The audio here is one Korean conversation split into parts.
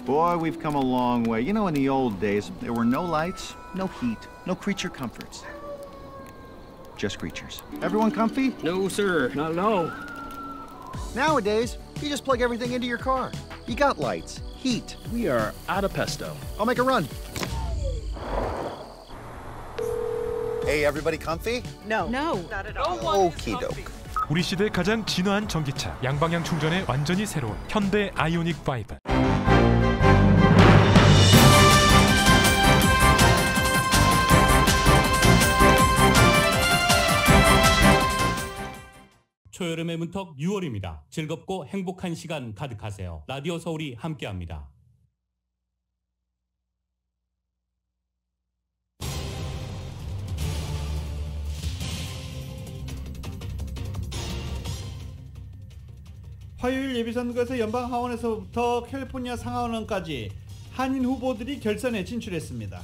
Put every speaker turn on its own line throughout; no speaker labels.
Boy, we've come a long way. You know, in the old days, there were no lights, no heat, no creature comforts. Just creatures. Everyone comfy?
No, sir. Not at all.
Nowadays, you just plug everything into your car. You got lights, heat.
We are out of pesto.
I'll make a run. Hey, everybody comfy?
No.
Not at all.
Okie doke.
우리 시대 가장 진화한 전기차, 양방향 충전에 완전히 새로운 현대 아이오닉 5.
초여름의 문턱 6월입니다. 즐겁고 행복한 시간 가득하세요. 라디오 서울이 함께합니다.
화요일 예비선거에서 연방 하원에서부터 캘리포니아 상하원까지 한인 후보들이 결선에 진출했습니다.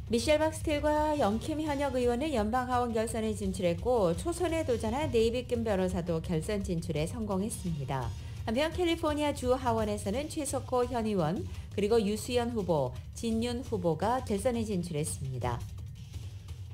미셸 박스틸과 영킴 현역 의원은 연방하원 결선에 진출했고 초선에 도전한 데이빗 금 변호사도 결선 진출에 성공했습니다. 한편 캘리포니아 주 하원에서는 최석호 현 의원 그리고 유수연 후보, 진윤 후보가 결선에 진출했습니다.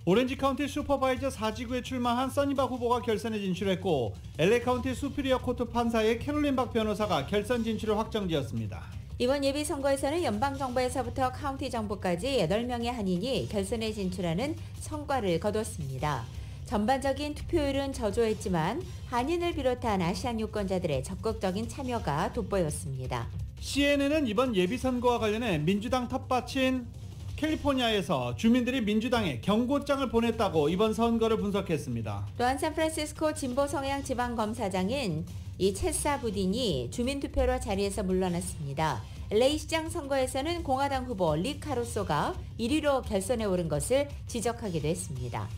오렌지 카운티 슈퍼바이저 4지구에 출마한 써니박 후보가 결선에 진출했고 LA 카운티 수피리어 코트 판사의 캐롤린 박 변호사가 결선 진출을 확정지었습니다.
이번 예비선거에서는 연방정부에서부터 카운티 정부까지 8명의 한인이 결선에 진출하는 성과를 거뒀습니다. 전반적인 투표율은 저조했지만 한인을 비롯한 아시안 유권자들의 적극적인 참여가 돋보였습니다.
CNN은 이번 예비선거와 관련해 민주당 텃밭인 캘리포니아에서 주민들이 민주당에 경고장을 보냈다고 이번 선거를 분석했습니다.
또한 샌프란시스코 진보 성향 지방검사장인 이 체사 부딘이 주민투표로 자리에서 물러났습니다. LA 시장 선거에서는 공화당 후보 리 카루소가 1위로 결선에 오른 것을 지적하기도 했습니다.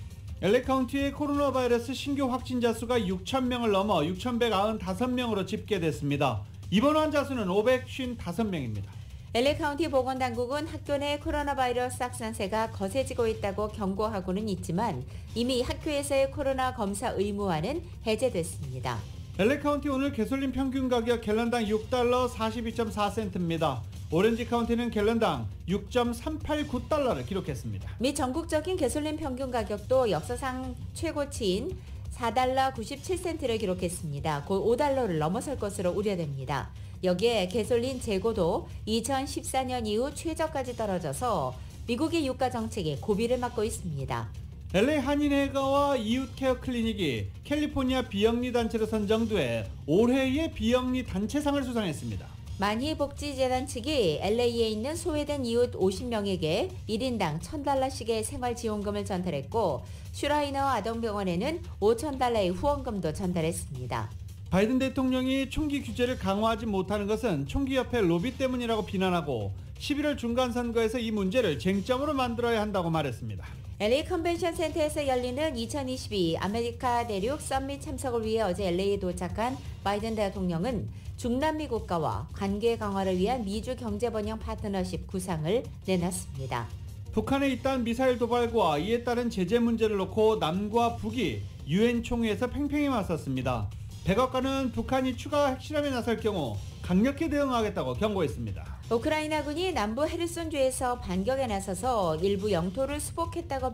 LA 카운티의 코로나 바이러스 신규 확진자 수가 6,000명을 넘어 6,195명으로 집계됐습니다. 입원 환자 수는 555명입니다.
LA 카운티 보건당국은 학교 내 코로나 바이러스 확산세가 거세지고 있다고 경고하고는 있지만 이미 학교에서의 코로나 검사 의무화는 해제됐습니다.
LA 카운티 오늘 개솔린 평균 가격 갤런당 6달러 42.4센트입니다. 오렌지 카운티는 갤런당 6.389달러를 기록했습니다.
미 전국적인 개솔린 평균 가격도 역사상 최고치인 4달러 97센트를 기록했습니다. 곧 5달러를 넘어설 것으로 우려됩니다. 여기에 개솔린 재고도 2014년 이후 최저까지 떨어져서 미국의 유가 정책이 고비를 맞고 있습니다.
LA 한인회가와 이웃케어 클리닉이 캘리포니아 비영리 단체로 선정돼 올해의 비영리 단체상을 수상했습니다.
만희복지재단 측이 LA에 있는 소외된 이웃 50명에게 1인당 $1,000씩의 생활지원금을 전달했고 슈라이너 아동병원에는 $5,000의 후원금도 전달했습니다.
바이든 대통령이 총기 규제를 강화하지 못하는 것은 총기협회 로비 때문이라고 비난하고 11월 중간선거에서 이 문제를 쟁점으로 만들어야 한다고 말했습니다.
LA 컨벤션 센터에서 열리는 2022 아메리카 대륙 썸밋 참석을 위해 어제 LA에 도착한 바이든 대통령은 중남미 국가와 관계 강화를 위한 미주 경제번영 파트너십 구상을 내놨습니다.
북한에 잇따른 미사일 도발과 이에 따른 제재 문제를 놓고 남과 북이 유엔 총회에서 팽팽히 맞섰습니다. 백악관은 북한이 추가 핵실험에 나설 경우 강력히 대응하겠다고 경고했습니다.
우크라이나군이 남부 헤르손주에서 반격에 나서서 일부 영토를 수복했다고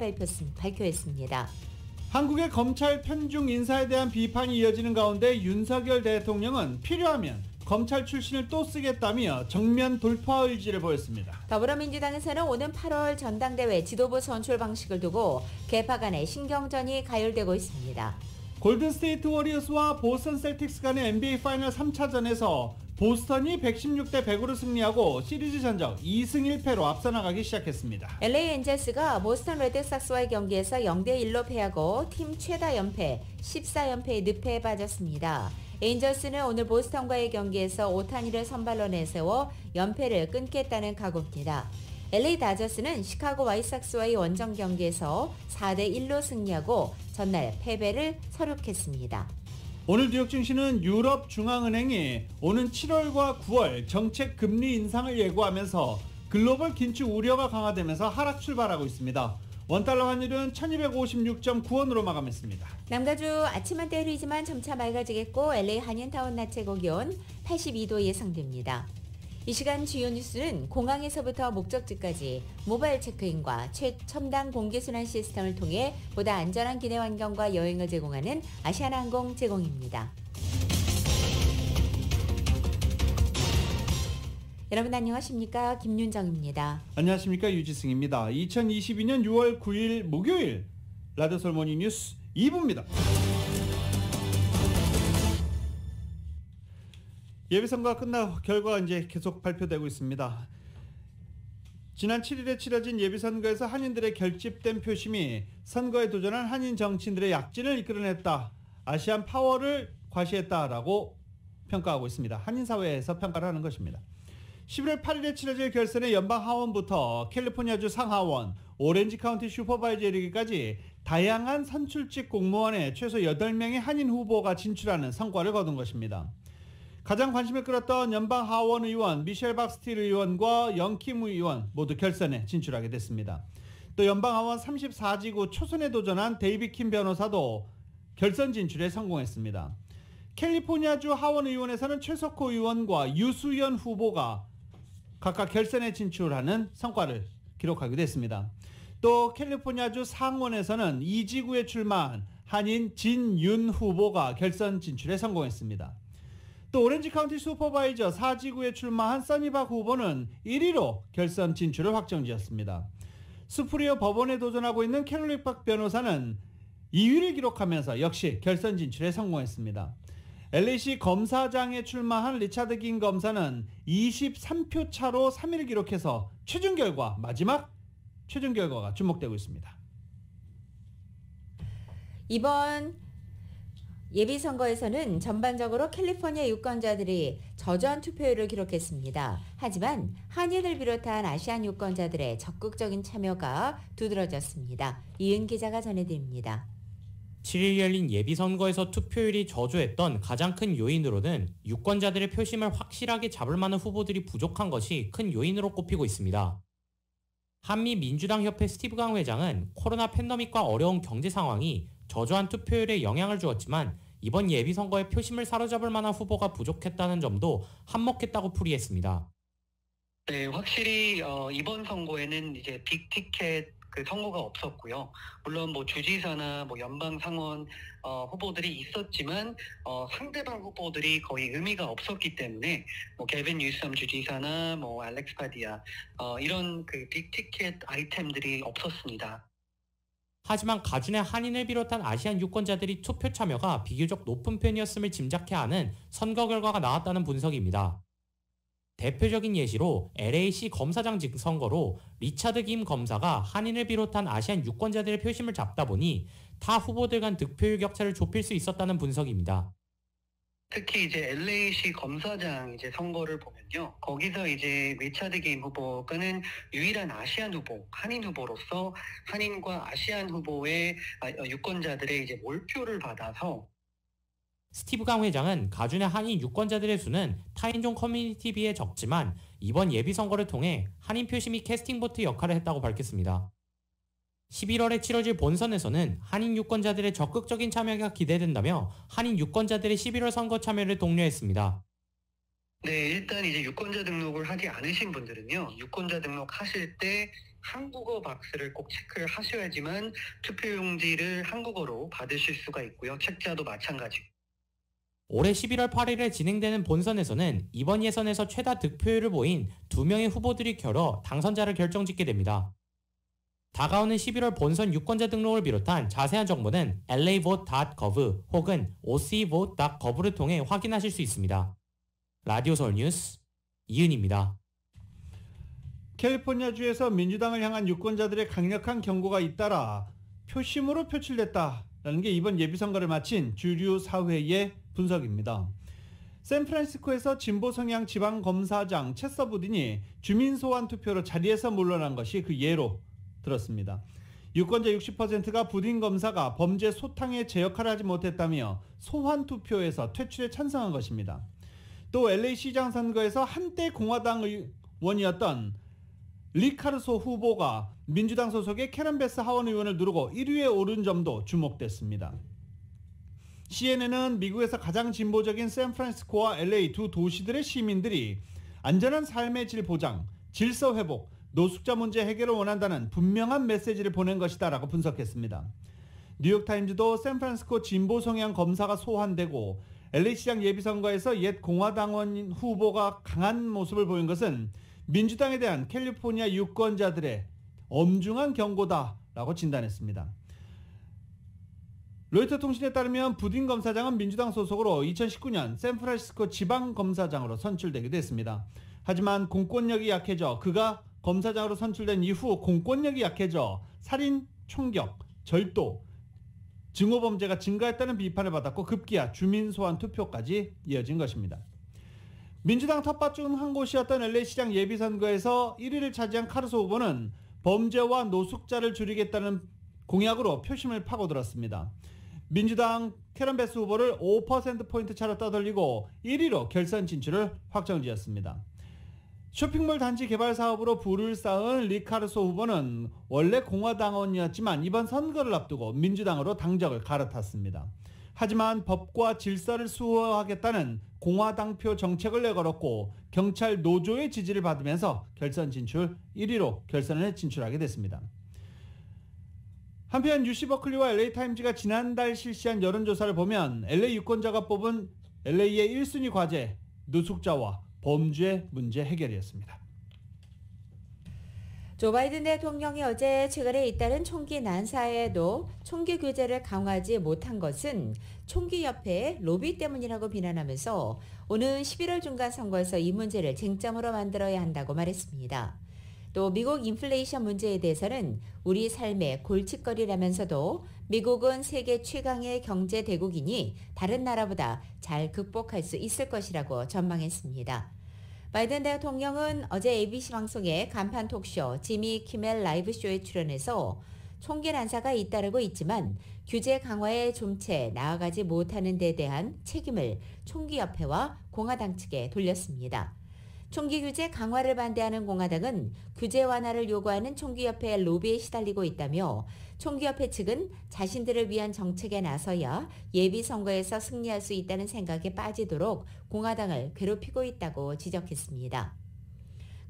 발표했습니다.
한국의 검찰 편중 인사에 대한 비판이 이어지는 가운데 윤석열 대통령은 필요하면 검찰 출신을 또 쓰겠다며 정면 돌파 의지를 보였습니다.
더불어민주당에서는 오는 8월 전당대회 지도부 선출 방식을 두고 개파 간의 신경전이 가열되고 있습니다.
골든스테이트 워리어스와 보스턴 셀틱스 간의 NBA 파이널 3차전에서 보스턴이 116대 100으로 승리하고 시리즈 전적 2승 1패로 앞서 나가기 시작했습니다.
LA 엔젤스가 보스턴 레드삭스와의 경기에서 0대1로 패하고 팀 최다 연패 14연패의 늪에 빠졌습니다. 엔젤스는 오늘 보스턴과의 경기에서 오타니를 선발로 내세워 연패를 끊겠다는 각오입니다. LA 다저스는 시카고 화이트삭스와의 원정 경기에서 4대1로 승리하고 전날 패배를 서륙했습니다.
오늘 뉴욕 증시는 유럽 중앙은행이 오는 7월과 9월 정책 금리 인상을 예고하면서 글로벌 긴축 우려가 강화되면서 하락 출발하고 있습니다. 원달러 환율은 1256.9원으로 마감했습니다.
남가주 아침 한때 흐리지만 점차 맑아지겠고 LA 한인타운 낮 최고 기온 82도 예상됩니다. 이 시간 주요 뉴스는 공항에서부터 목적지까지 모바일 체크인과 최첨단 공기순환 시스템을 통해 보다 안전한 기내 환경과 여행을 제공하는 아시아나항공 제공입니다. 여러분 안녕하십니까? 김윤정입니다.
안녕하십니까? 유지승입니다. 2022년 6월 9일 목요일 라디오 서울 모닝 뉴스 2부입니다. 예비선거가 끝나 결과가 이제 계속 발표되고 있습니다. 지난 7일에 치러진 예비선거에서 한인들의 결집된 표심이 선거에 도전한 한인 정치인들의 약진을 이끌어냈다. 아시안 파워를 과시했다라고 평가하고 있습니다. 한인사회에서 평가를 하는 것입니다. 11월 8일에 치러질 결선의 연방 하원부터 캘리포니아주 상하원, 오렌지 카운티 슈퍼바이저에 이르기까지 다양한 선출직 공무원에 최소 8명의 한인 후보가 진출하는 성과를 거둔 것입니다. 가장 관심을 끌었던 연방 하원 의원 미셸 박스틸 의원과 영킴 의원 모두 결선에 진출하게 됐습니다. 또 연방 하원 34지구 초선에 도전한 데이빗 킴 변호사도 결선 진출에 성공했습니다. 캘리포니아주 하원 의원에서는 최석호 의원과 유수연 후보가 각각 결선에 진출하는 성과를 기록하기도 했습니다. 또 캘리포니아주 상원에서는 이 지구에 출마한 한인 진윤 후보가 결선 진출에 성공했습니다. 또 오렌지 카운티 슈퍼바이저 4지구에 출마한 써니박 후보는 1위로 결선 진출을 확정지었습니다. 수프리어 법원에 도전하고 있는 캐롤릭 박 변호사는 2위를 기록하면서 역시 결선 진출에 성공했습니다. LAC 검사장에 출마한 리차드 긴 검사는 23표 차로 3위를 기록해서 마지막 최종 결과가 주목되고 있습니다.
이번 예비선거에서는 전반적으로 캘리포니아 유권자들이 저조한 투표율을 기록했습니다. 하지만 한인을 비롯한 아시안 유권자들의 적극적인 참여가 두드러졌습니다. 이은 기자가 전해드립니다.
7일 열린 예비선거에서 투표율이 저조했던 가장 큰 요인으로는 유권자들의 표심을 확실하게 잡을 만한 후보들이 부족한 것이 큰 요인으로 꼽히고 있습니다. 한미민주당협회 스티브 강 회장은 코로나 팬데믹과 어려운 경제 상황이 저조한 투표율에 영향을 주었지만 이번 예비선거에 표심을 사로잡을 만한 후보가 부족했다는 점도 한몫했다고 풀이했습니다.
네, 확실히 이번 선거에는 이제 빅티켓 선거가 없었고요. 물론 뭐 주지사나 뭐 연방 상원 후보들이 있었지만 상대방 후보들이 거의 의미가 없었기 때문에 뭐 게빈 뉴섬 주지사나 뭐 알렉스 파디아 이런 빅티켓 아이템들이 없었습니다.
하지만 가준의 한인을 비롯한 아시안 유권자들이 투표 참여가 비교적 높은 편이었음을 짐작해야 하는 선거 결과가 나왔다는 분석입니다. 대표적인 예시로 LAC 검사장 선거로 리차드 김 검사가 한인을 비롯한 아시안 유권자들의 표심을 잡다 보니 타 후보들 간 득표율 격차를 좁힐 수 있었다는 분석입니다.
특히 이제 LAC 검사장 선거를 보면요. 거기서 이제 리차드 김 후보가는 유일한 아시안 후보, 한인 후보로서 한인과 아시안 후보의 유권자들의 이제 몰표를 받아서
스티브 강 회장은 가준의 한인 유권자들의 수는 타인종 커뮤니티에 비해 적지만 이번 예비선거를 통해 한인 표심이 캐스팅보트 역할을 했다고 밝혔습니다. 11월에 치러질 본선에서는 한인 유권자들의 적극적인 참여가 기대된다며 한인 유권자들의 11월 선거 참여를 독려했습니다.
네, 일단 이제 유권자 등록을 하지 않으신 분들은요. 유권자 등록하실 때 한국어 박스를 꼭 체크를 하셔야지만 투표용지를 한국어로 받으실 수가 있고요. 책자도 마찬가지.
올해 11월 8일에 진행되는 본선에서는 이번 예선에서 최다 득표율을 보인 2명의 후보들이 결어 당선자를 결정짓게 됩니다. 다가오는 11월 본선 유권자 등록을 비롯한 자세한 정보는 lavote.gov 혹은 ocvote.gov를 통해 확인하실 수 있습니다. 라디오 서울 뉴스 이은입니다.
캘리포니아주에서 민주당을 향한 유권자들의 강력한 경고가 잇따라 표심으로 표출됐다라는 게 이번 예비선거를 마친 주류 사회의 분석입니다. 샌프란시스코에서 진보 성향 지방검사장 체서 부딘이 주민 소환 투표로 자리에서 물러난 것이 그 예로 들었습니다. 유권자 60%가 부딘 검사가 범죄 소탕에 제 역할을 하지 못했다며 소환 투표에서 퇴출에 찬성한 것입니다. 또 LA 시장 선거에서 한때 공화당 의원이었던 리카르소 후보가 민주당 소속의 캐런 베스 하원 의원을 누르고 1위에 오른 점도 주목됐습니다. CNN은 미국에서 가장 진보적인 샌프란시스코와 LA 두 도시들의 시민들이 안전한 삶의 질 보장, 질서 회복, 노숙자 문제 해결을 원한다는 분명한 메시지를 보낸 것이다라고 분석했습니다. 뉴욕타임즈도 샌프란시스코 진보 성향 검사가 소환되고 LA시장 예비선거에서 옛 공화당원 후보가 강한 모습을 보인 것은 민주당에 대한 캘리포니아 유권자들의 엄중한 경고다라고 진단했습니다. 로이터 통신에 따르면 부딘 검사장은 민주당 소속으로 2019년 샌프란시스코 지방검사장으로 선출되기도 했습니다. 하지만 공권력이 약해져 그가 검사장으로 선출된 이후 공권력이 약해져 살인, 총격, 절도, 증오범죄가 증가했다는 비판을 받았고 급기야 주민 소환 투표까지 이어진 것입니다. 민주당 텃밭 중 한 곳이었던 LA시장 예비선거에서 1위를 차지한 카루소 후보는 범죄와 노숙자를 줄이겠다는 공약으로 표심을 파고들었습니다. 민주당 캐런 베스 후보를 5%포인트 차로 떠돌리고 1위로 결선 진출을 확정지었습니다. 쇼핑몰 단지 개발 사업으로 부를 쌓은 리 카루소 후보는 원래 공화당원이었지만 이번 선거를 앞두고 민주당으로 당적을 갈아탔습니다. 하지만 법과 질서를 수호하겠다는 공화당표 정책을 내걸었고 경찰 노조의 지지를 받으면서 결선 진출 1위로 결선에 진출하게 됐습니다. 한편 UC 버클리와 LA타임즈가 지난달 실시한 여론조사를 보면 LA 유권자가 뽑은 LA의 1순위 과제, 노숙자와 범죄 문제 해결이었습니다.
조 바이든 대통령이 어제 최근에 잇따른 총기 난사에도 총기 규제를 강화하지 못한 것은 총기협회 로비 때문이라고 비난하면서 오는 11월 중간 선거에서 이 문제를 쟁점으로 만들어야 한다고 말했습니다. 또 미국 인플레이션 문제에 대해서는 우리 삶의 골칫거리라면서도 미국은 세계 최강의 경제 대국이니 다른 나라보다 잘 극복할 수 있을 것이라고 전망했습니다. 바이든 대통령은 어제 ABC 방송의 간판 톡쇼 지미 키멜 라이브쇼에 출연해서 총기 난사가 잇따르고 있지만 규제 강화에 좀채 나아가지 못하는 데 대한 책임을 총기협회와 공화당 측에 돌렸습니다. 총기 규제 강화를 반대하는 공화당은 규제 완화를 요구하는 총기협회의 로비에 시달리고 있다며 총기협회 측은 자신들을 위한 정책에 나서야 예비선거에서 승리할 수 있다는 생각에 빠지도록 공화당을 괴롭히고 있다고 지적했습니다.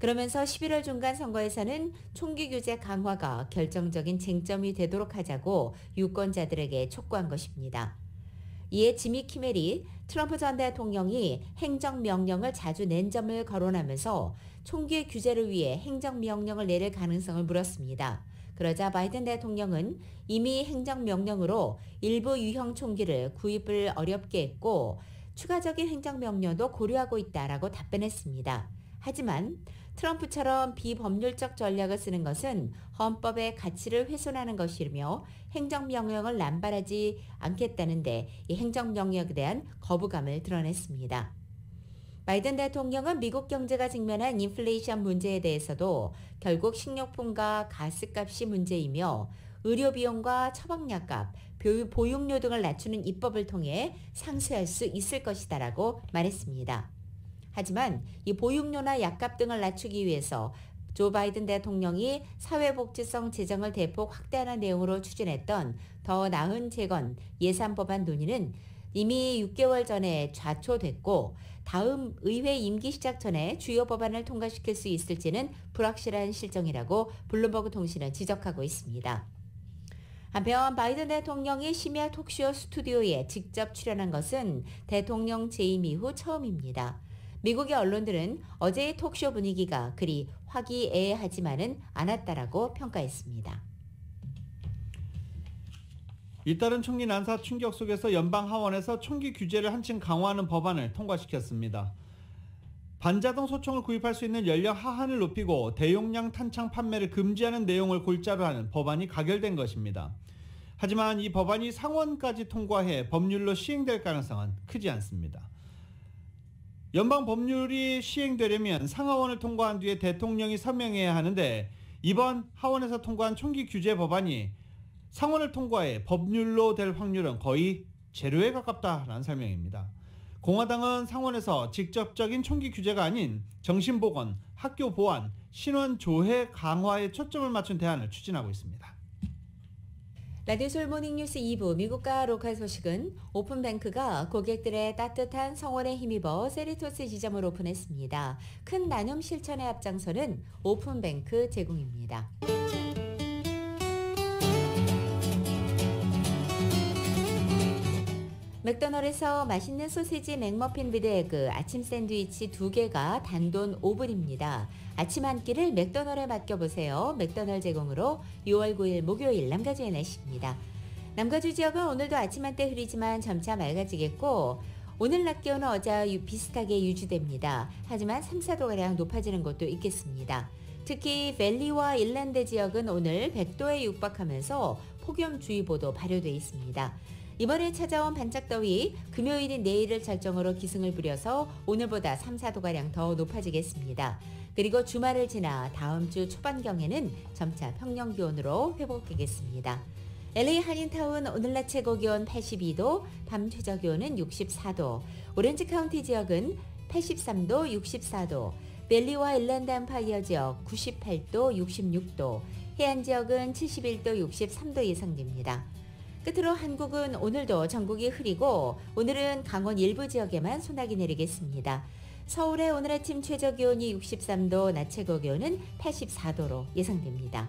그러면서 11월 중간 선거에서는 총기 규제 강화가 결정적인 쟁점이 되도록 하자고 유권자들에게 촉구한 것입니다. 이에 지미 키멜이 트럼프 전 대통령이 행정명령을 자주 낸 점을 거론하면서 총기 규제를 위해 행정명령을 내릴 가능성을 물었습니다. 그러자 바이든 대통령은 이미 행정명령으로 일부 유형 총기를 구입을 어렵게 했고 추가적인 행정명령도 고려하고 있다라고 답변했습니다. 하지만 트럼프처럼 비법률적 전략을 쓰는 것은 헌법의 가치를 훼손하는 것이며 행정명령을 남발하지 않겠다는데 이 행정명령에 대한 거부감을 드러냈습니다. 바이든 대통령은 미국 경제가 직면한 인플레이션 문제에 대해서도 결국 식료품과 가스값이 문제이며 의료비용과 처방약값, 보육료 등을 낮추는 입법을 통해 상쇄할 수 있을 것이다라고 말했습니다. 하지만 이 보육료나 약값 등을 낮추기 위해서 조 바이든 대통령이 사회복지성 재정을 대폭 확대하는 내용으로 추진했던 더 나은 재건 예산 법안 논의는 이미 6개월 전에 좌초됐고 다음 의회 임기 시작 전에 주요 법안을 통과시킬 수 있을지는 불확실한 실정이라고 블룸버그 통신은 지적하고 있습니다. 한편 바이든 대통령이 심야 톡쇼 스튜디오에 직접 출연한 것은 대통령 재임 이후 처음입니다. 미국의 언론들은 어제의 톡쇼 분위기가 그리 화기애애하지만은 않았다라고 평가했습니다.
잇따른 총기 난사 충격 속에서 연방 하원에서 총기 규제를 한층 강화하는 법안을 통과시켰습니다. 반자동 소총을 구입할 수 있는 연령 하한을 높이고 대용량 탄창 판매를 금지하는 내용을 골자로 하는 법안이 가결된 것입니다. 하지만 이 법안이 상원까지 통과해 법률로 시행될 가능성은 크지 않습니다. 연방 법률이 시행되려면 상하원을 통과한 뒤에 대통령이 서명해야 하는데 이번 하원에서 통과한 총기 규제 법안이 상원을 통과해 법률로 될 확률은 거의 제로에 가깝다라는 설명입니다. 공화당은 상원에서 직접적인 총기 규제가 아닌 정신보건, 학교 보안, 신원 조회 강화에 초점을 맞춘 대안을 추진하고 있습니다.
라디오솔 모닝뉴스 2부 미국과 로컬 소식은 오픈뱅크가 고객들의 따뜻한 성원에 힘입어 세리토스 지점을 오픈했습니다. 큰 나눔 실천에 앞장서는 오픈뱅크 제공입니다. 맥도널드에서 맛있는 소시지 맥머핀 위드 에그 아침 샌드위치 2개가 단돈 5불입니다. 아침 한 끼를 맥도널드에 맡겨보세요. 맥도널드 제공으로 6월 9일 목요일 남가주의 날씨입니다. 남가주 지역은 오늘도 아침 한때 흐리지만 점차 맑아지겠고 오늘 낮 기온은 어제와 비슷하게 유지됩니다. 하지만 3, 4도가량 높아지는 곳도 있겠습니다. 특히 밸리와 일랜드 지역은 오늘 100도에 육박하면서 폭염주의보도 발효돼 있습니다. 이번에 찾아온 반짝더위, 금요일인 내일을 절정으로 기승을 부려서 오늘보다 3, 4도가량 더 높아지겠습니다. 그리고 주말을 지나 다음 주 초반경에는 점차 평년 기온으로 회복되겠습니다. LA 한인타운 오늘 낮 최고 기온 82도, 밤 최저 기온은 64도, 오렌지 카운티 지역은 83도, 64도, 밸리와 일랜드 엠파이어 지역 98도, 66도, 해안 지역은 71도, 63도 예상됩니다. 끝으로 한국은 오늘도 전국이 흐리고 오늘은 강원 일부 지역에만 소나기 내리겠습니다. 서울의 오늘 아침 최저 기온이 63도, 낮 최고 기온은 84도로 예상됩니다.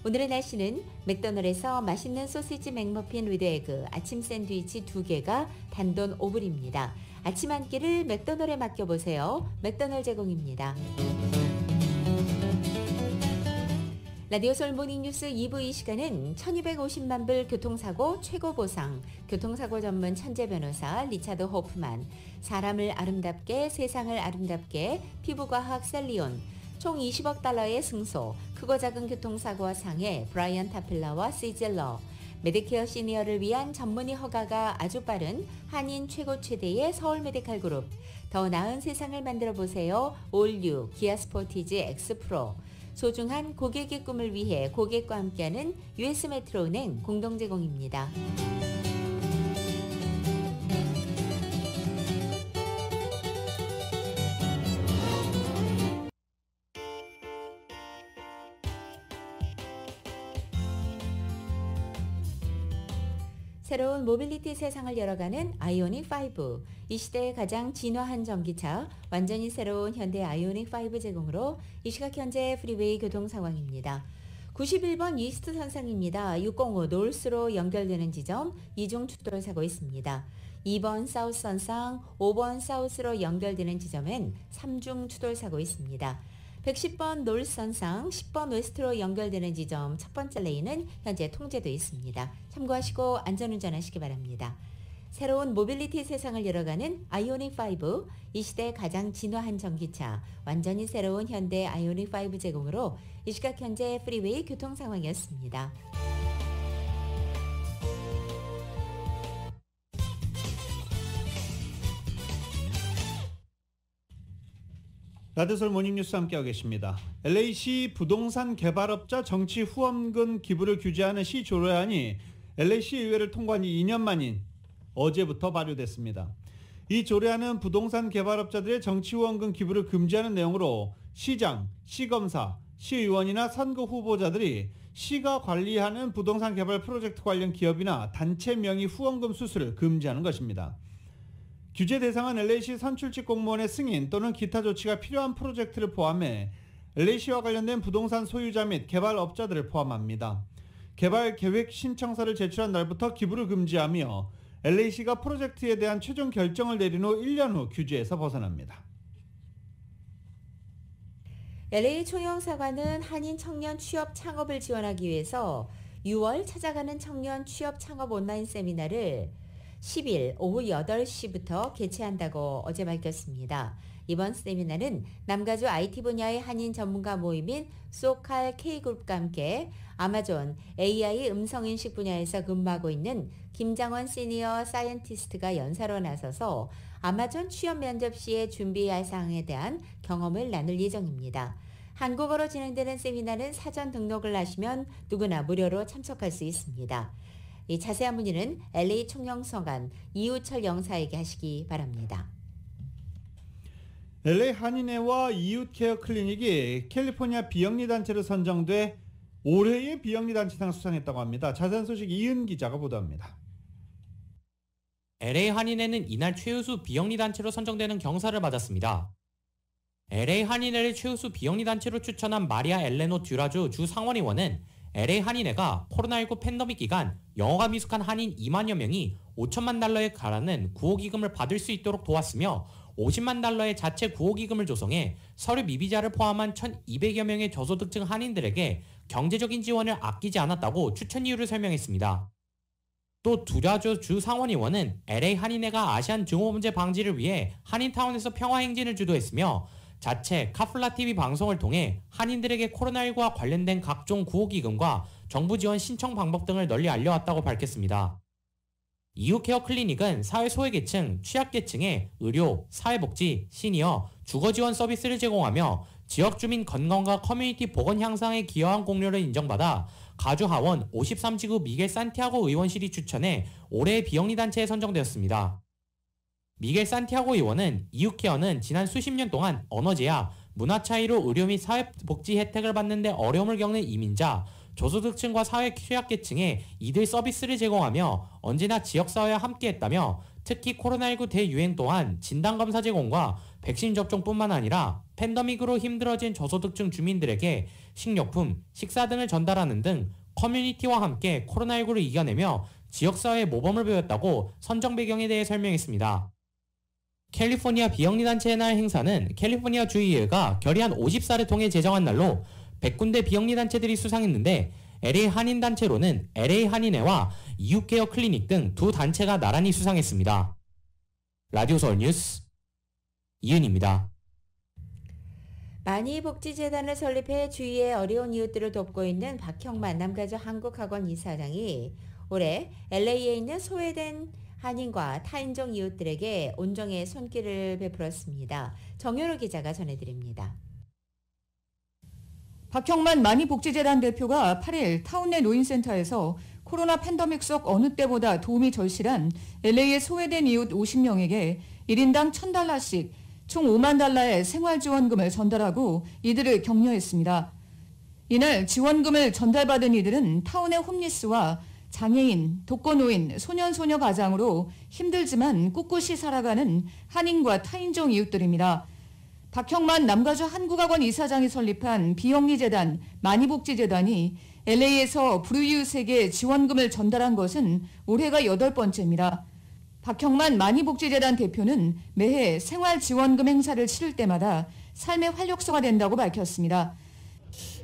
오늘의 날씨는 맥도널드에서 맛있는 소시지 맥머핀 위드 에그 아침 샌드위치 2개가 단돈 5불입니다. 아침 한 끼를 맥도널드에 맡겨보세요. 맥도널드 제공입니다. 라디오솔 모닝뉴스 2부 이 시간은 1250만 불 교통사고 최고 보상, 교통사고 전문 천재 변호사 리차드 호프만, 사람을 아름답게 세상을 아름답게 피부과학 셀리온, 총 20억 달러의 승소, 크고 작은 교통사고와 상해 브라이언 타필러와 시즐러, 메디케어 시니어를 위한 전문의 허가가 아주 빠른 한인 최고 최대의 서울 메디칼 그룹, 더 나은 세상을 만들어 보세요. 올유 기아 스포티지 X 프로, 소중한 고객의 꿈을 위해 고객과 함께하는 US 메트로은행 공동 제공입니다. 새로운 모빌리티 세상을 열어가는 아이오닉5. 이 시대의 가장 진화한 전기차, 완전히 새로운 현대 아이오닉5 제공으로 이 시각 현재 프리웨이 교통 상황입니다. 91번 이스트 선상입니다. 605 노스로 연결되는 지점 2중 추돌 사고 있습니다. 2번 사우스 선상 5번 사우스로 연결되는 지점엔 3중 추돌 사고 있습니다. 110번 노스 선상 10번 웨스트로 연결되는 지점 첫 번째 레인은 현재 통제되어 있습니다. 참고하시고 안전운전하시기 바랍니다. 새로운 모빌리티 세상을 열어가는 아이오닉5, 이 시대 가장 진화한 전기차, 완전히 새로운 현대 아이오닉5 제공으로 이 시각 현재 프리웨이 교통 상황이었습니다.
라디오솔 모닝뉴스 함께하고 계십니다. LA시 부동산 개발업자 정치 후원금 기부를 규제하는 시 조례안이 LA시 의회를 통과한 지 2년 만인 어제부터 발효됐습니다. 이 조례안은 부동산 개발업자들의 정치 후원금 기부를 금지하는 내용으로 시장, 시검사, 시의원이나 선거 후보자들이 시가 관리하는 부동산 개발 프로젝트 관련 기업이나 단체 명의 후원금 수수를 금지하는 것입니다. 규제 대상은 LA시 선출직 공무원의 승인 또는 기타 조치가 필요한 프로젝트를 포함해 LA시와 관련된 부동산 소유자 및 개발업자들을 포함합니다. 개발 계획 신청서를 제출한 날부터 기부를 금지하며 LA시가 프로젝트에 대한 최종 결정을 내린 후 1년 후 규제에서 벗어납니다.
LA 총영사관은 한인 청년 취업 창업을 지원하기 위해서 6월 찾아가는 청년 취업 창업 온라인 세미나를 10일 오후 8시부터 개최한다고 어제 밝혔습니다. 이번 세미나는 남가주 IT 분야의 한인 전문가 모임인 소칼 K그룹과 함께 아마존 AI 음성인식 분야에서 근무하고 있는 김장원 시니어 사이언티스트가 연사로 나서서 아마존 취업 면접 시에 준비할 사항에 대한 경험을 나눌 예정입니다. 한국어로 진행되는 세미나는 사전 등록을 하시면 누구나 무료로 참석할 수 있습니다. 이 자세한 문의는 LA 총영사관 이우철 영사에게 하시기 바랍니다.
LA 한인회와 이웃케어 클리닉이 캘리포니아 비영리 단체로 선정돼 올해의 비영리 단체상 수상했다고 합니다. 자세한 소식 이은 기자가 보도합니다.
LA 한인회는 이날 최우수 비영리 단체로 선정되는 경사를 받았습니다. LA 한인회를 최우수 비영리 단체로 추천한 마리아 엘레노 듀라주 주 상원의원은 LA 한인회가 코로나19 팬데믹 기간 영어가 미숙한 한인 2만여 명이 5천만 달러에 달하는 구호기금을 받을 수 있도록 도왔으며 50만 달러의 자체 구호기금을 조성해 서류 미비자를 포함한 1,200여 명의 저소득층 한인들에게 경제적인 지원을 아끼지 않았다고 추천 이유를 설명했습니다. 또 듀라주 주 상원의원은 LA 한인회가 아시안 증오범죄 방지를 위해 한인타운에서 평화행진을 주도했으며 자체 카플라TV 방송을 통해 한인들에게 코로나19와 관련된 각종 구호기금과 정부 지원 신청 방법 등을 널리 알려왔다고 밝혔습니다. 이웃케어 클리닉은 사회 소외계층, 취약계층에 의료, 사회복지, 시니어, 주거지원 서비스를 제공하며 지역 주민 건강과 커뮤니티 보건 향상에 기여한 공로를 인정받아 가주 하원 53지구 미겔 산티아고 의원실이 추천해 올해의 비영리 단체에 선정되었습니다. 미겔 산티아고 의원은 이웃케어는 지난 수십 년 동안 언어 제약, 문화 차이로 의료 및 사회복지 혜택을 받는 데 어려움을 겪는 이민자, 저소득층과 사회 취약계층에 이들 서비스를 제공하며 언제나 지역사회와 함께했다며 특히 코로나19 대유행 또한 진단검사 제공과 백신 접종뿐만 아니라 팬데믹으로 힘들어진 저소득층 주민들에게 식료품, 식사 등을 전달하는 등 커뮤니티와 함께 코로나19를 이겨내며 지역사회의 모범을 보였다고 선정 배경에 대해 설명했습니다. 캘리포니아 비영리 단체의 날 행사는 캘리포니아 주의회가 결의안 50사를 통해 제정한 날로 100군데 비영리 단체들이 수상했는데 LA 한인 단체로는 LA 한인회와 이웃케어 클리닉 등 두 단체가 나란히 수상했습니다. 라디오 서울 뉴스 이은입니다.
많이복지재단을 설립해 주위의 어려운 이웃들을 돕고 있는 박형만 남가주 한국학원 이사장이 올해 LA에 있는 소외된 한인과 타인종 이웃들에게 온정의 손길을 베풀었습니다. 정효로 기자가 전해드립니다.
박형만 많이복지재단 대표가 8일 타운 내 노인센터에서 코로나 팬데믹 속 어느 때보다 도움이 절실한 LA의 소외된 이웃 50명에게 1인당 $1,000씩 총 5만 달러의 생활지원금을 전달하고 이들을 격려했습니다. 이날 지원금을 전달받은 이들은 타운의 홈리스와 장애인, 독거노인, 소년소녀 가장으로 힘들지만 꿋꿋이 살아가는 한인과 타인종 이웃들입니다. 박형만 남가주 한국학원 이사장이 설립한 비영리재단 많이복지재단이 LA에서 불우이웃에게 지원금을 전달한 것은 올해가 8번째입니다. 박형만 많이복지재단 대표는 매해 생활지원금 행사를 치를 때마다 삶의 활력소가 된다고 밝혔습니다.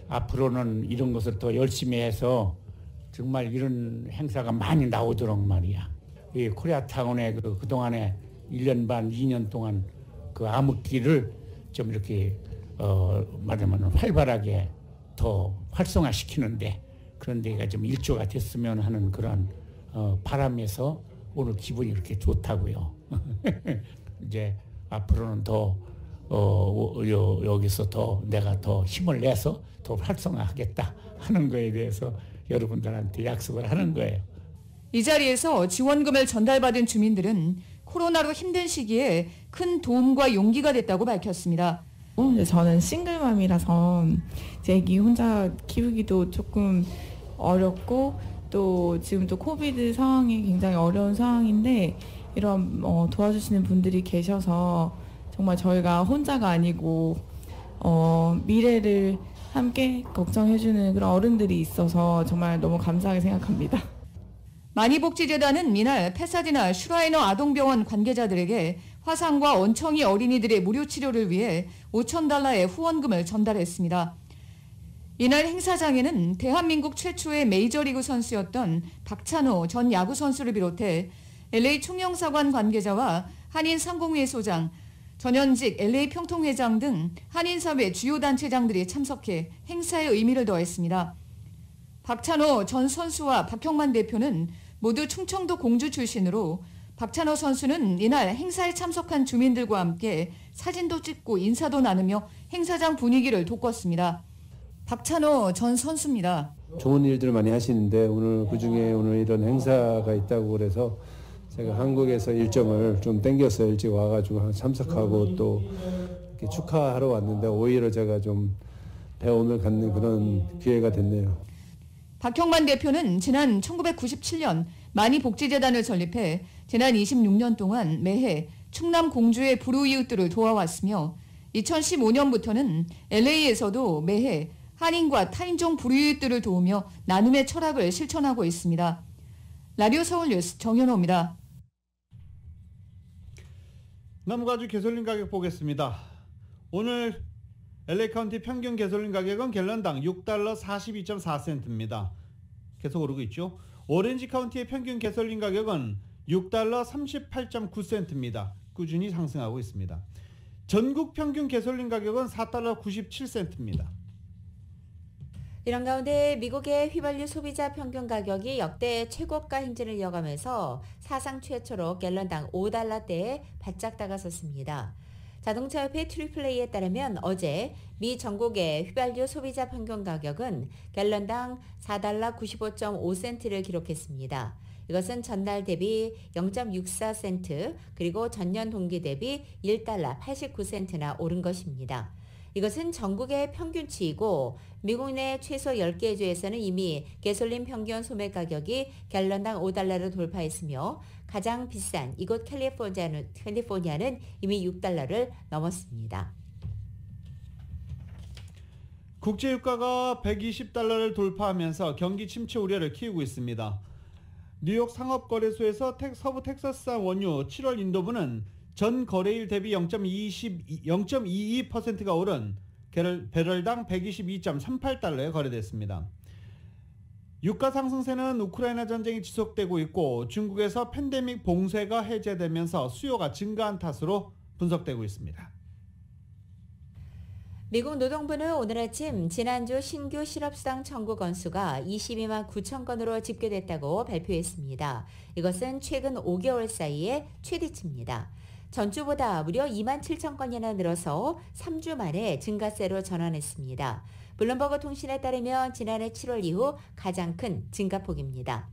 앞으로는 이런 것을 더 열심히 해서 정말 이런 행사가 많이 나오도록 말이야. 이 코리아타운에 그동안에 1년 반, 2년 동안 그 암흑기를 좀 이렇게 말하면 활발하게 더 활성화시키는데 그런 데가 좀 일조가 됐으면 하는 그런 바람에서 오늘 기분이 이렇게 좋다고요. 이제 앞으로는 더 여기서 더 내가 더 힘을 내서 더 활성화하겠다 하는 거에 대해서 여러분들한테 약속을 하는 거예요.
이 자리에서 지원금을 전달받은 주민들은 코로나로 힘든 시기에 큰 도움과 용기가 됐다고 밝혔습니다.
저는 싱글맘이라서 제 애기 혼자 키우기도 조금 어렵고 또 지금 또 코비드 상황이 굉장히 어려운 상황인데 이런 도와주시는 분들이 계셔서 정말 저희가 혼자가 아니고 미래를 함께 걱정해주는 그런 어른들이 있어서 정말 너무 감사하게 생각합니다.
많이복지재단은 이날 패사디나 슈라이너 아동병원 관계자들에게 화상과 원청이 어린이들의 무료 치료를 위해 $5,000의 후원금을 전달했습니다. 이날 행사장에는 대한민국 최초의 메이저리그 선수였던 박찬호 전 야구 선수를 비롯해 LA 총영사관 관계자와 한인상공회 소장, 전현직 LA 평통회장 등 한인사회 주요 단체장들이 참석해 행사의 의미를 더했습니다. 박찬호 전 선수와 박형만 대표는 모두 충청도 공주 출신으로 박찬호 선수는 이날 행사에 참석한 주민들과 함께 사진도 찍고 인사도 나누며 행사장 분위기를 돋궜습니다. 박찬호 전 선수입니다.
좋은 일들을 많이 하시는데 오늘 그중에 오늘 이런 행사가 있다고 그래서 제가 한국에서 일정을 좀 땡겨서 일찍 와가지고 참석하고 또 이렇게 축하하러 왔는데 오히려 제가 좀 배움을 갖는 그런 기회가 됐네요.
박형만 대표는 지난 1997년 만이복지재단을 설립해 지난 26년 동안 매해 충남 공주의 불우이웃들을 도와왔으며 2015년부터는 LA에서도 매해 한인과 타인종 불우이웃들을 도우며 나눔의 철학을 실천하고 있습니다. 라디오 서울뉴스 정현호입니다.
나무가주 개솔린 가격 보겠습니다. 오늘 LA 카운티 평균 개솔린 가격은 갤런당 6달러 42.4센트입니다. 계속 오르고 있죠. 오렌지 카운티의 평균 개솔린 가격은 6달러 38.9센트입니다. 꾸준히 상승하고 있습니다. 전국 평균 개솔린 가격은 4달러 97센트입니다.
이런 가운데 미국의 휘발유 소비자 평균 가격이 역대 최고가 행진을 이어가면서 사상 최초로 갤런당 5달러대에 바짝 다가섰습니다. 자동차협회 트리플레이에 따르면 어제 미 전국의 휘발유 소비자 평균 가격은 갤런당 4달러 95.5센트를 기록했습니다. 이것은 전날 대비 0.64센트 그리고 전년 동기 대비 1달러 89센트나 오른 것입니다. 이것은 전국의 평균치이고 미국 내 최소 10개 주에서는 이미 가솔린 평균 소매 가격이 갤런당 5달러를 돌파했으며 가장 비싼 이곳 캘리포니아는 이미 6달러를 넘었습니다.
국제유가가 120달러를 돌파하면서 경기 침체 우려를 키우고 있습니다. 뉴욕 상업거래소에서 서부 텍사스산 원유 7월 인도분은 전 거래일 대비 0.22%가 오른 배럴당 122.38달러에 거래됐습니다. 유가 상승세는 우크라이나 전쟁이 지속되고 있고 중국에서 팬데믹 봉쇄가 해제되면서 수요가 증가한 탓으로 분석되고 있습니다.
미국 노동부는 오늘 아침 지난주 신규 실업수당 청구 건수가 22만 9천 건으로 집계됐다고 발표했습니다. 이것은 최근 5개월 사이의 최대치입니다. 전주보다 무려 2만 7천 건이나 늘어서 3주 만에 증가세로 전환했습니다. 블룸버그 통신에 따르면 지난해 7월 이후 가장 큰 증가폭입니다.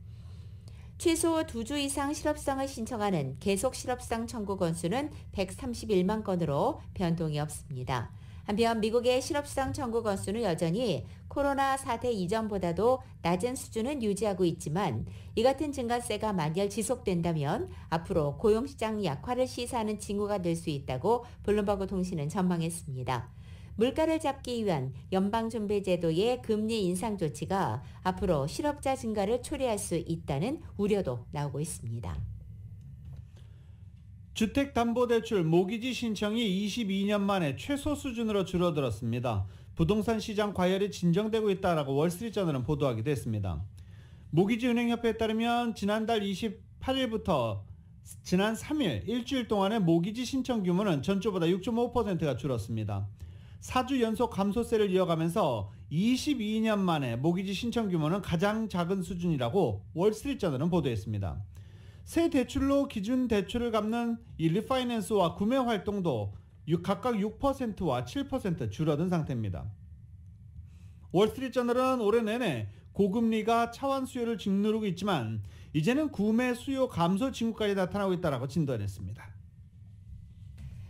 최소 2주 이상 실업수당을 신청하는 계속 실업수당 청구 건수는 131만 건으로 변동이 없습니다. 한편 미국의 실업수당 청구 건수는 여전히 코로나 사태 이전보다도 낮은 수준은 유지하고 있지만 이 같은 증가세가 만약 지속된다면 앞으로 고용시장 약화를 시사하는 징후가 될 수 있다고 블룸버그 통신은 전망했습니다. 물가를 잡기 위한 연방준비제도의 금리 인상 조치가 앞으로 실업자 증가를 초래할 수 있다는 우려도 나오고 있습니다.
주택담보대출 모기지 신청이 22년 만에 최소 수준으로 줄어들었습니다. 부동산 시장 과열이 진정되고 있다라고 월스트리트저널은 보도하기도 했습니다. 모기지은행협회에 따르면 지난달 28일부터 지난 3일 일주일 동안의 모기지 신청 규모는 전주보다 6.5%가 줄었습니다. 4주 연속 감소세를 이어가면서 22년 만에 모기지 신청 규모는 가장 작은 수준이라고 월스트리트저널은 보도했습니다. 새 대출로 기준 대출을 갚는 이 리파이낸스와 구매 활동도 각각 6%와 7% 줄어든 상태입니다. 월스트리트저널은 올해 내내 고금리가 차환 수요를 짓누르고 있지만 이제는 구매 수요 감소 징후까지 나타나고 있다고 진단했습니다.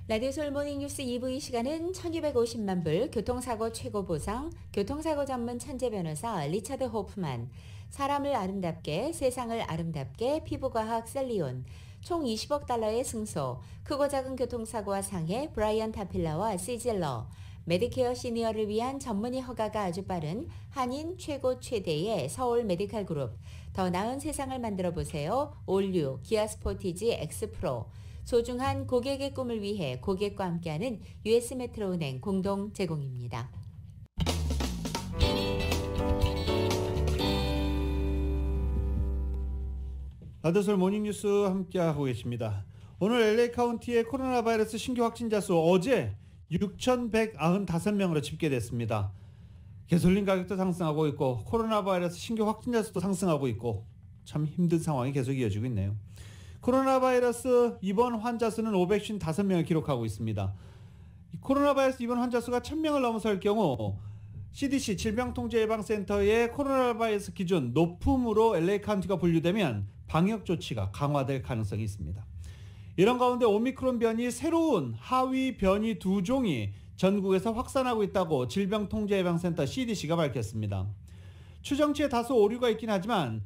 라디오 서울 모닝뉴스 2부 이 시간은 1250만 불 교통사고 최고 보상 교통사고 전문 천재 변호사 리차드 호프만 사람을 아름답게 세상을 아름답게 피부과학 셀리온 총 20억 달러의 승소 크고 작은 교통사고와 상해 브라이언 타필라와 시질러 메디케어 시니어를 위한 전문의 허가가 아주 빠른 한인 최고 최대의 서울 메디칼 그룹 더 나은 세상을 만들어 보세요. 올류 기아 스포티지 X 프로 소중한 고객의 꿈을 위해 고객과 함께하는 US 메트로은행 공동 제공입니다.
라디오 서울 모닝뉴스 함께하고 계십니다. 오늘 LA 카운티의 코로나 바이러스 신규 확진자 수 어제 6,195명으로 집계됐습니다. 가솔린 가격도 상승하고 있고 코로나 바이러스 신규 확진자 수도 상승하고 있고 참 힘든 상황이 계속 이어지고 있네요. 코로나 바이러스 입원 환자 수는 555명을 기록하고 있습니다. 코로나 바이러스 입원 환자 수가 1,000명을 넘어설 경우 CDC 질병통제예방센터의 코로나 바이러스 기준 높음으로 LA 카운티가 분류되면 방역 조치가 강화될 가능성이 있습니다. 이런 가운데 오미크론 변이 새로운 하위 변이 2종이 전국에서 확산하고 있다고 질병통제예방센터 CDC가 밝혔습니다. 추정치에 다소 오류가 있긴 하지만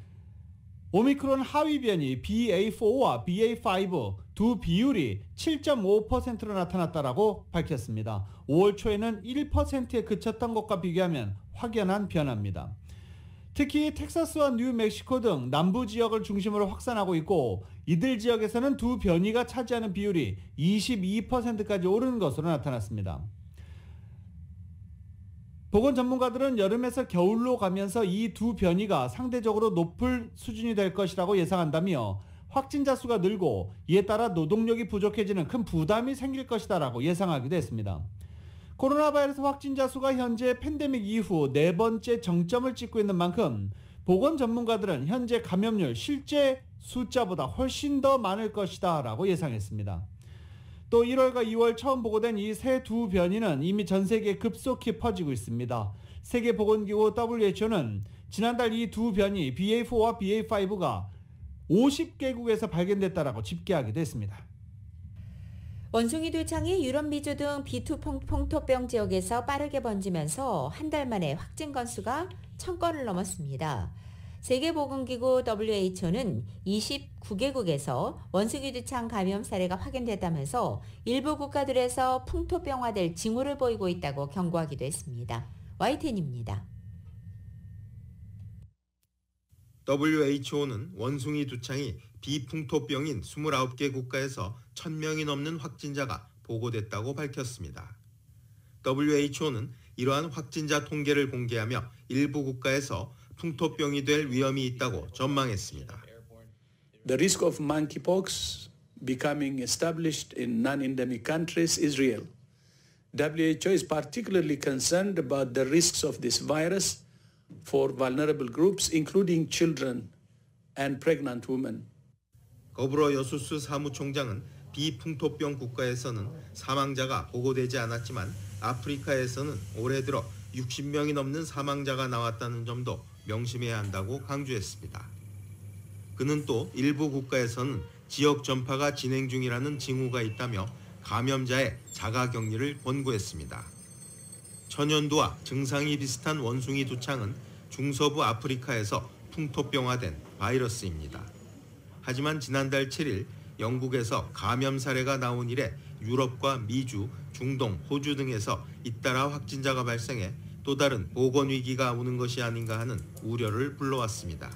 오미크론 하위 변이 BA4와 BA5 두 비율이 7.5%로 나타났다라고 밝혔습니다. 5월 초에는 1%에 그쳤던 것과 비교하면 확연한 변화입니다. 특히 텍사스와 뉴멕시코 등 남부 지역을 중심으로 확산하고 있고 이들 지역에서는 두 변이가 차지하는 비율이 22%까지 오르는 것으로 나타났습니다. 보건 전문가들은 여름에서 겨울로 가면서 이 두 변이가 상대적으로 높을 수준이 될 것이라고 예상한다며 확진자 수가 늘고 이에 따라 노동력이 부족해지는 큰 부담이 생길 것이다라고 예상하기도 했습니다. 코로나 바이러스 확진자 수가 현재 팬데믹 이후 4번째 정점을 찍고 있는 만큼 보건 전문가들은 현재 감염률 실제 숫자보다 훨씬 더 많을 것이다 라고 예상했습니다. 또 1월과 2월 처음 보고된 이 새 두 변이는 이미 전 세계에 급속히 퍼지고 있습니다. 세계보건기구 WHO는 지난달 이 두 변이 BA4와 BA5가 50개국에서 발견됐다라고 집계하기도 했습니다.
원숭이 두창이 유럽 미주 등 B2 풍토병 지역에서 빠르게 번지면서 한 달 만에 확진 건수가 1000건을 넘었습니다. 세계보건기구 WHO는 29개국에서 원숭이 두창 감염 사례가 확인됐다면서 일부 국가들에서 풍토병화될 징후를 보이고 있다고 경고하기도 했습니다. YTN입니다.
WHO는 원숭이 두창이 비풍토병인 29개 국가에서 1000명이 넘는 확진자가 보고됐다고 밝혔습니다. WHO는 이러한 확진자 통계를 공개하며 일부 국가에서 풍토병이 될 위험이 있다고 전망했습니다.
The risk of monkeypox becoming established in non-endemic countries is real. WHO is particularly concerned about the risks of this virus for vulnerable groups, including children and pregnant women.
거브러 여수스 사무총장은 비풍토병 국가에서는 사망자가 보고되지 않았지만 아프리카에서는 올해 들어 60명이 넘는 사망자가 나왔다는 점도 명심해야 한다고 강조했습니다. 그는 또 일부 국가에서는 지역 전파가 진행 중이라는 징후가 있다며 감염자의 자가격리를 권고했습니다. 천연두와 증상이 비슷한 원숭이 두창은 중서부 아프리카에서 풍토병화된 바이러스입니다. 하지만 지난달 7일 영국에서 감염 사례가 나온 이래 유럽과 미주, 중동, 호주 등에서 잇따라 확진자가 발생해 또 다른 보건 위기가 오는 것이 아닌가 하는 우려를 불러왔습니다.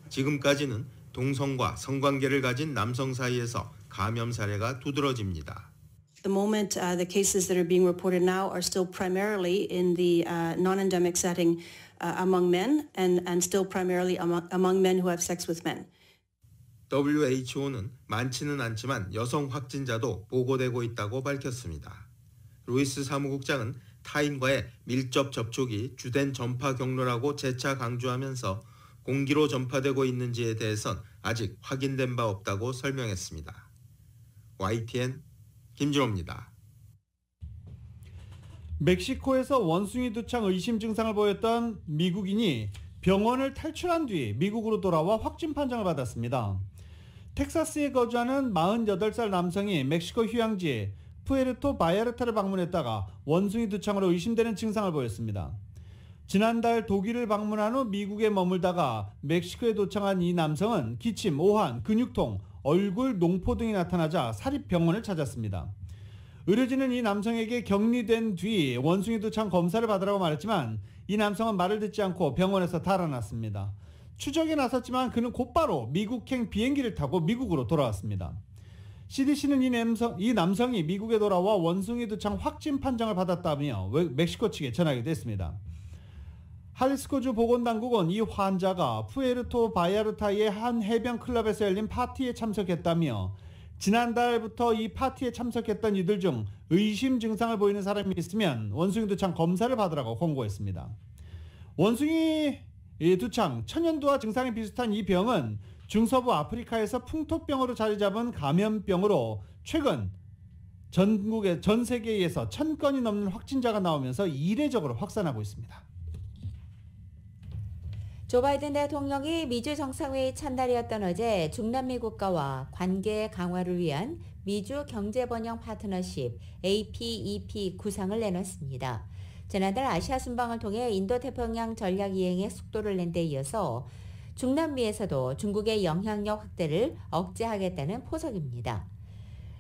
지금까지는 동성과 성관계를 가진 남성 사이에서 감염 사례가 두드러집니다.
The moment the cases that are being reported now are still primarily in the non-endemic setting among men and still primarily among men who have sex with men.
WHO는 많지는 않지만 여성 확진자도 보고되고 있다고 밝혔습니다. 루이스 사무국장은 타인과의 밀접 접촉이 주된 전파 경로라고 재차 강조하면서 공기로 전파되고 있는지에 대해선 아직 확인된 바 없다고 설명했습니다. YTN 김준호입니다.
멕시코에서 원숭이 두창 의심 증상을 보였던 미국인이 병원을 탈출한 뒤 미국으로 돌아와 확진 판정을 받았습니다. 텍사스에 거주하는 48살 남성이 멕시코 휴양지 푸에르토 바야르타를 방문했다가 원숭이 두창으로 의심되는 증상을 보였습니다. 지난달 독일을 방문한 후 미국에 머물다가 멕시코에 도착한 이 남성은 기침, 오한, 근육통, 얼굴 농포 등이 나타나자 사립병원을 찾았습니다. 의료진은 이 남성에게 격리된 뒤 원숭이 두창 검사를 받으라고 말했지만 이 남성은 말을 듣지 않고 병원에서 달아났습니다. 추적에 나섰지만 그는 곧바로 미국행 비행기를 타고 미국으로 돌아왔습니다. CDC는 이 남성이 미국에 돌아와 원숭이 두창 확진 판정을 받았다며 멕시코 측에 전하기도 했습니다. 할리스코주 보건당국은 이 환자가 푸에르토 바야르타의 한 해변 클럽에서 열린 파티에 참석했다며 지난달부터 이 파티에 참석했던 이들 중 의심 증상을 보이는 사람이 있으면 원숭이 두창 검사를 받으라고 권고했습니다. 원숭이 두창, 천연두와 증상이 비슷한 이 병은 중서부 아프리카에서 풍토병으로 자리 잡은 감염병으로 최근 전 세계에서 1000건이 넘는 확진자가 나오면서 이례적으로 확산하고 있습니다.
조 바이든 대통령이 미주 정상회의 첫날이었던 어제 중남미 국가와 관계 강화를 위한 미주 경제번영 파트너십 APEP 구상을 내놨습니다. 지난달 아시아 순방을 통해 인도태평양 전략 이행에 속도를 낸 데 이어서 중남미에서도 중국의 영향력 확대를 억제하겠다는 포석입니다.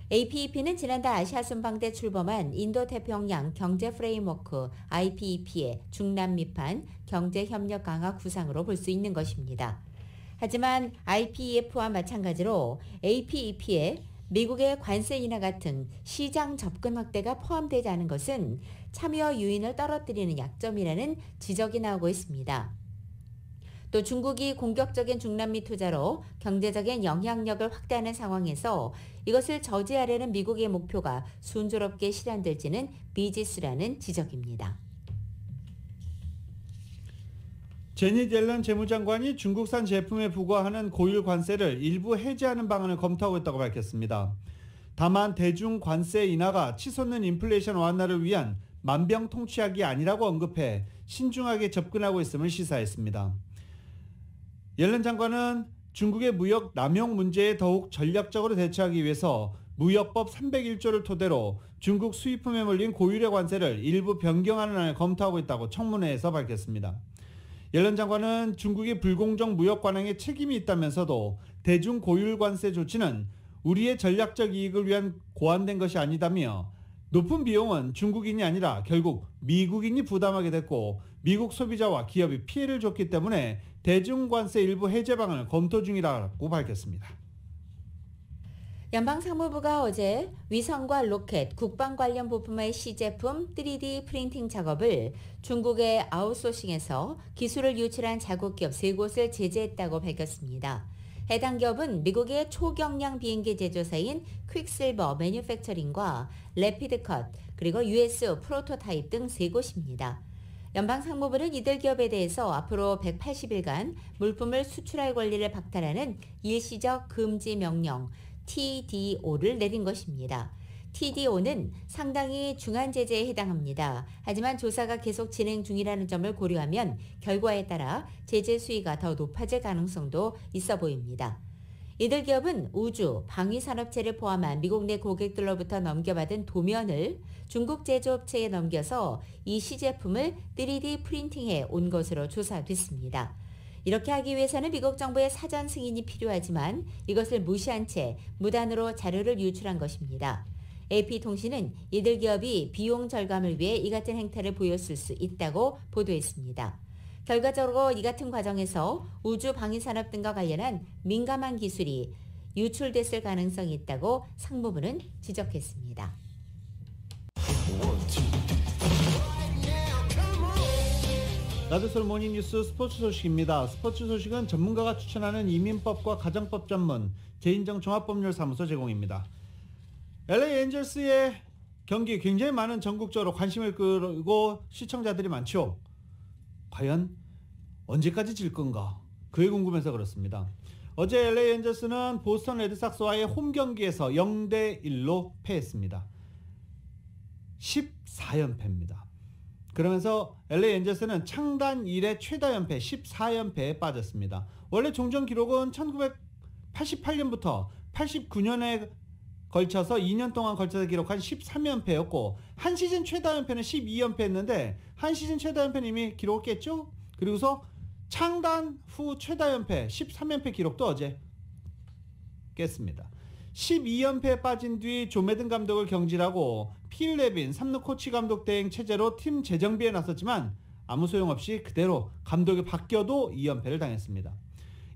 APEP는 지난달 아시아 순방 때 출범한 인도태평양 경제 프레임워크 IPEP의 중남미판 경제협력 강화 구상으로 볼 수 있는 것입니다. 하지만 IPEF와 마찬가지로 APEP에 미국의 관세 인하 같은 시장 접근 확대가 포함되지 않은 것은 참여 유인을 떨어뜨리는 약점이라는 지적이 나오고 있습니다. 또 중국이 공격적인 중남미 투자로 경제적인 영향력을 확대하는 상황에서 이것을 저지하려는 미국의 목표가 순조롭게 실현될지는 미지수라는 지적입니다.
제닛 옐런 재무장관이 중국산 제품에 부과하는 고율 관세를 일부 해제하는 방안을 검토하고 있다고 밝혔습니다. 다만 대중 관세 인하가 치솟는 인플레이션 완화를 위한 만병통치약이 아니라고 언급해 신중하게 접근하고 있음을 시사했습니다. 옐런 장관은 중국의 무역 남용 문제에 더욱 전략적으로 대처하기 위해서 무역법 301조를 토대로 중국 수입품에 몰린 고율의 관세를 일부 변경하는 안을 검토하고 있다고 청문회에서 밝혔습니다. 옐런 장관은 중국이 불공정 무역 관행에 책임이 있다면서도 대중 고율 관세 조치는 우리의 전략적 이익을 위한 고안된 것이 아니다며 높은 비용은 중국인이 아니라 결국 미국인이 부담하게 됐고 미국 소비자와 기업이 피해를 줬기 때문에 대중관세 일부 해제 방안을 검토 중이라고 밝혔습니다.
연방상무부가 어제 위성과 로켓, 국방 관련 부품의 시제품 3D 프린팅 작업을 중국에 아웃소싱해서 기술을 유출한 자국기업 3곳을 제재했다고 밝혔습니다. 해당 기업은 미국의 초경량 비행기 제조사인 퀵실버 매뉴팩처링과 레피드컷 그리고 US 프로토타입 등 3곳입니다. 연방상무부는 이들 기업에 대해서 앞으로 180일간 물품을 수출할 권리를 박탈하는 일시적 금지 명령 TDO를 내린 것입니다. TDO는 상당히 중한 제재에 해당합니다. 하지만 조사가 계속 진행 중이라는 점을 고려하면 결과에 따라 제재 수위가 더 높아질 가능성도 있어 보입니다. 이들 기업은 우주, 방위산업체를 포함한 미국 내 고객들로부터 넘겨받은 도면을 중국 제조업체에 넘겨서 이 시제품을 3D 프린팅해 온 것으로 조사됐습니다. 이렇게 하기 위해서는 미국 정부의 사전 승인이 필요하지만 이것을 무시한 채 무단으로 자료를 유출한 것입니다. AP통신은 이들 기업이 비용 절감을 위해 이 같은 행태를 보였을 수 있다고 보도했습니다. 결과적으로 이 같은 과정에서 우주 방위산업 등과 관련한 민감한 기술이 유출됐을 가능성이 있다고 상무부는 지적했습니다.
라디오솔 모닝뉴스 스포츠 소식입니다. 스포츠 소식은 전문가가 추천하는 이민법과 가정법 전문 제인정 종합법률사무소 제공입니다. LA 엔젤스의 경기 굉장히 많은 전국적으로 관심을 끌고 시청자들이 많죠. 과연 언제까지 질 건가? 그게 궁금해서 그렇습니다. 어제 LA 엔젤스는 보스턴 레드삭스와의 홈 경기에서 0대1로 패했습니다. 14연패입니다. 그러면서 LA 엔젤스는 창단 이래 최다 연패 14연패에 빠졌습니다. 원래 종전 기록은 1988년부터 89년에 걸쳐서 2년 동안 걸쳐서 기록한 13연패였고 한 시즌 최다 연패는 12연패였는데 한 시즌 최다 연패는 이미 기록을 깼죠. 그리고서 창단 후 최다 연패 13연패 기록도 어제 깼습니다. 12연패에 빠진 뒤 조 매든 감독을 경질하고 필 레빈 3루 코치 감독 대행 체제로 팀 재정비에 나섰지만 아무 소용없이 그대로 감독이 바뀌어도 2연패를 당했습니다.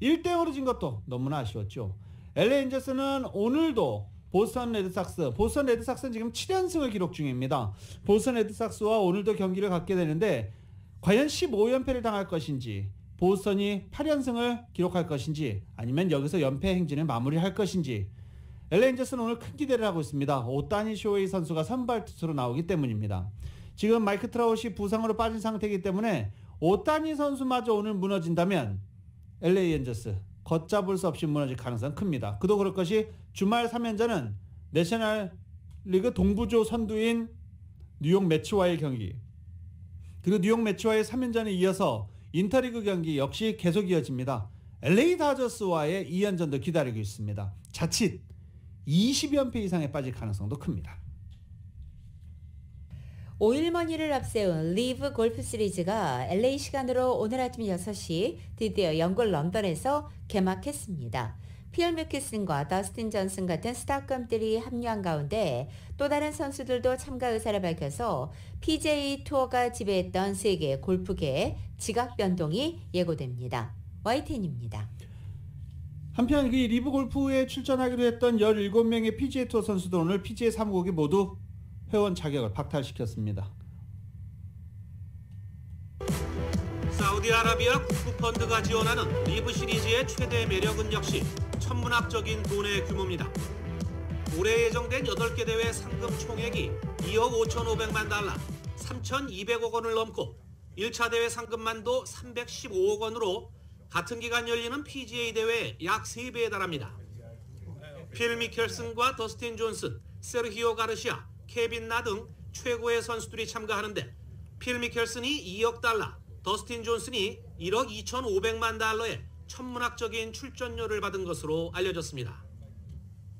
1대0으로 진 것도 너무나 아쉬웠죠. LA 엔젤스는 오늘도 보스턴 레드삭스는 지금 7연승을 기록 중입니다. 보스턴 레드삭스와 오늘도 경기를 갖게 되는데 과연 15연패를 당할 것인지 보스턴이 8연승을 기록할 것인지 아니면 여기서 연패 행진을 마무리할 것인지 LA 엔젤스는 오늘 큰 기대를 하고 있습니다. 오타니 쇼헤이 선수가 선발 투수로 나오기 때문입니다. 지금 마이크 트라웃이 부상으로 빠진 상태이기 때문에 오타니 선수마저 오늘 무너진다면 LA 엔젤스 걷잡을 수 없이 무너질 가능성은 큽니다. 그도 그럴 것이 주말 3연전은 내셔널리그 동부조 선두인 뉴욕 매츠와의 경기 그리고 뉴욕 매츠와의 3연전에 이어서 인터리그 경기 역시 계속 이어집니다. LA 다저스와의 2연전도 기다리고 있습니다. 자칫 20연패 이상에 빠질 가능성도 큽니다.
5일머니를 앞세운 리브 골프 시리즈가 LA 시간으로 오늘 아침 6시 드디어 영국 런던에서 개막했습니다. 필 미켈슨과 더스틴 존슨 같은 스타급들이 합류한 가운데 또 다른 선수들도 참가 의사를 밝혀서 PGA 투어가 지배했던 세계 골프계의 지각 변동이 예고됩니다. YTN입니다.
한편 이 리브 골프에 출전하기로 했던 17명의 PGA 투어 선수들 오늘 PGA 사무국이 모두 회원 자격을 박탈시켰습니다.
사우디아라비아 국부펀드가 지원하는 리브 시리즈의 최대 매력은 역시 천문학적인 돈의 규모입니다. 올해 예정된 8개 대회 상금 총액이 2억 5,500만 달러, 3,200억 원을 넘고 1차 대회 상금만도 315억 원으로 같은 기간 열리는 PGA 대회의 약 3배에 달합니다. 필 미켈슨과 더스틴 존슨, 세르히오 가르시아, 케빈 나 등 최고의 선수들이 참가하는데 필 미켈슨이 2억 달러, 더스틴 존슨이 1억 2,500만 달러의 천문학적인 출전료를 받은 것으로 알려졌습니다.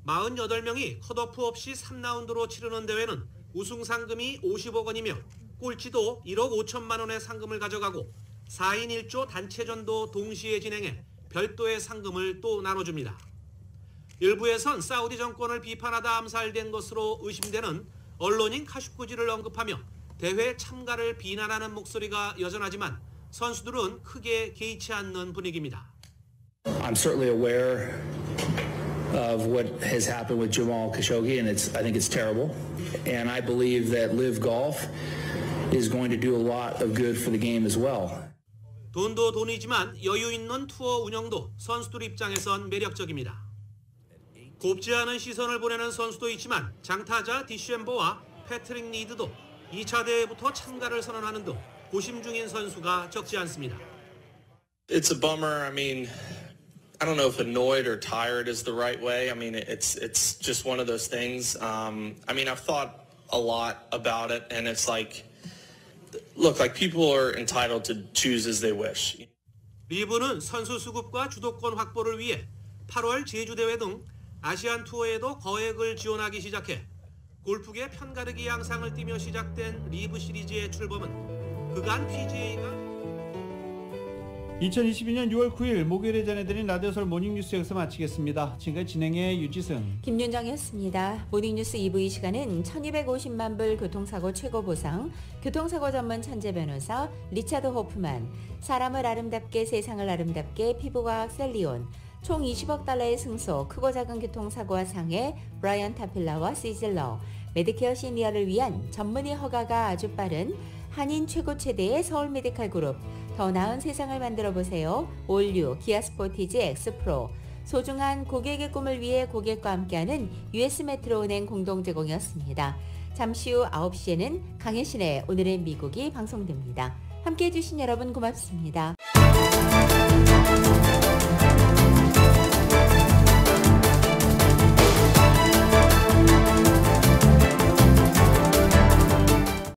48명이 컷오프 없이 3라운드로 치르는 대회는 우승 상금이 50억 원이며 꼴찌도 1억 5천만 원의 상금을 가져가고 4인 1조 단체전도 동시에 진행해 별도의 상금을 또 나눠줍니다. 일부에선 사우디 정권을 비판하다 암살된 것으로 의심되는 언론인 카슈쿠지를 언급하며 대회 참가를 비난하는 목소리가 여전하지만 선수들은 크게 개의치 않는 분위기입니다.
I'm certainly aware of what has happened with Jamal Khashoggi, and I think it's terrible. And I believe that Live Golf is going to do a lot of good for the game as well.
돈도 돈이지만 여유 있는 투어 운영도 선수들 입장에선 매력적입니다. 곱지 않은 시선을 보내는 선수도 있지만 장타자 디쉔버와 패트릭 리드도 2차 대회부터 참가를 선언하는 등 고심 중인 선수가 적지 않습니다.
It's a bummer. I mean, I don't know if annoyed or tired is the right way. I mean, it's just one of those things. I mean, I've thought a lot about it, and it's like, look, like people are entitled to choose as they wish.
리브는 선수 수급과 주도권 확보를 위해 8월 제주 대회 등 아시안 투어에도 거액을 지원하기 시작해 골프계 편가르기 양상을 띠며 시작된 리브 시리즈의 출범은 그간 PGA가
2022년 6월 9일 목요일에 전해드린 라디오설 모닝뉴스 여기서 마치겠습니다. 지금까지 진행의 유지승,
김윤정이었습니다. 모닝뉴스 2부 이 시간은 1250만 불 교통사고 최고 보상, 교통사고 전문 천재 변호사 리차드 호프만, 사람을 아름답게 세상을 아름답게 피부과학 셀리온, 총 20억 달러의 승소, 크고 작은 교통사고와 상해 브라이언 타필라와 시즐러, 메디케어 시니어를 위한 전문의 허가가 아주 빠른 한인 최고 최대의 서울 메디칼 그룹, 더 나은 세상을 만들어보세요. 올류 기아 스포티지 엑스프로, 소중한 고객의 꿈을 위해 고객과 함께하는 US 메트로은행 공동 제공이었습니다. 잠시 후 9시에는 강혜신의 오늘의 미국이 방송됩니다. 함께해 주신 여러분 고맙습니다.